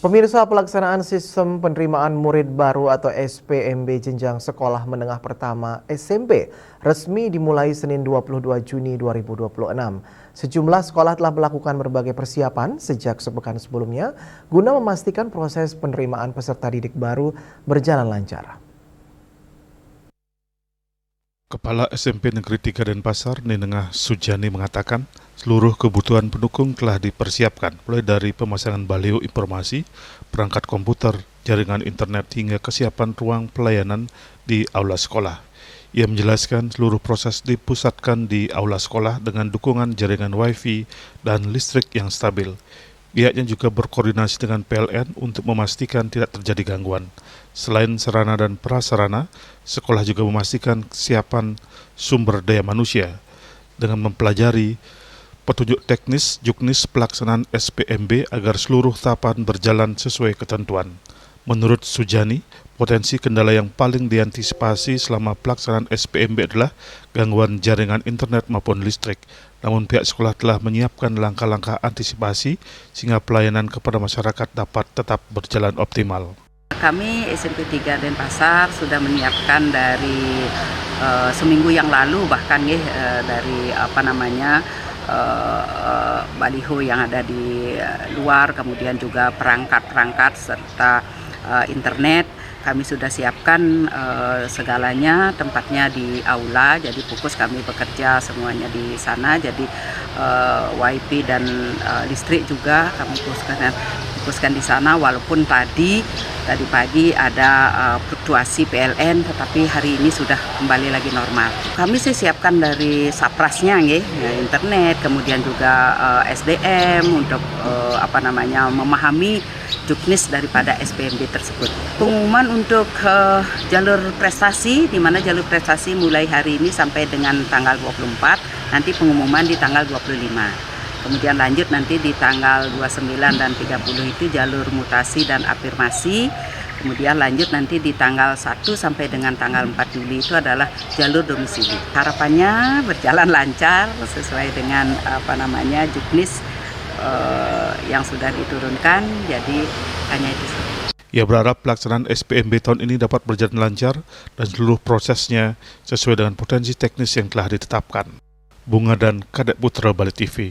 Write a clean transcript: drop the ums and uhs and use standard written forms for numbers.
Pemirsa, pelaksanaan sistem penerimaan murid baru atau SPMB jenjang sekolah menengah pertama SMP resmi dimulai Senin 22 Juni 2026. Sejumlah sekolah telah melakukan berbagai persiapan sejak sepekan sebelumnya guna memastikan proses penerimaan peserta didik baru berjalan lancar. Kepala SMP Negeri 3 Denpasar, Ninengah Sujani mengatakan seluruh kebutuhan pendukung telah dipersiapkan, mulai dari pemasangan baliho informasi, perangkat komputer, jaringan internet hingga kesiapan ruang pelayanan di aula sekolah. Ia menjelaskan seluruh proses dipusatkan di aula sekolah dengan dukungan jaringan Wi-Fi dan listrik yang stabil. Pihaknya juga berkoordinasi dengan PLN untuk memastikan tidak terjadi gangguan. Selain sarana dan prasarana, sekolah juga memastikan kesiapan sumber daya manusia dengan mempelajari petunjuk teknis juknis pelaksanaan SPMB agar seluruh tahapan berjalan sesuai ketentuan. Menurut Sujani, potensi kendala yang paling diantisipasi selama pelaksanaan SPMB adalah gangguan jaringan internet maupun listrik. Namun pihak sekolah telah menyiapkan langkah-langkah antisipasi sehingga pelayanan kepada masyarakat dapat tetap berjalan optimal. Kami SMP 3 Denpasar sudah menyiapkan dari seminggu yang lalu bahkan dari baliho yang ada di luar, kemudian juga perangkat-perangkat serta internet. Kami sudah siapkan segalanya, tempatnya di aula, jadi fokus kami bekerja semuanya di sana. Jadi Wi-Fi dan listrik juga kami fokuskan di sana, walaupun tadi pagi ada fluktuasi PLN, tetapi hari ini sudah kembali lagi normal. Kami siapkan dari saprasnya, internet, kemudian juga SDM untuk memahami juknis daripada SPMB tersebut. Pengumuman untuk jalur prestasi, di mana jalur prestasi mulai hari ini sampai dengan tanggal 24, nanti pengumuman di tanggal 25. Kemudian lanjut nanti di tanggal 29 dan 30 itu jalur mutasi dan afirmasi. Kemudian lanjut nanti di tanggal 1 sampai dengan tanggal 4 Juli itu adalah jalur domisili. Harapannya berjalan lancar sesuai dengan juknis yang sudah diturunkan, jadi hanya itu saja. Ia berharap pelaksanaan SPMB tahun ini dapat berjalan lancar dan seluruh prosesnya sesuai dengan potensi teknis yang telah ditetapkan. Bunga dan Kadek Putra, Bali TV.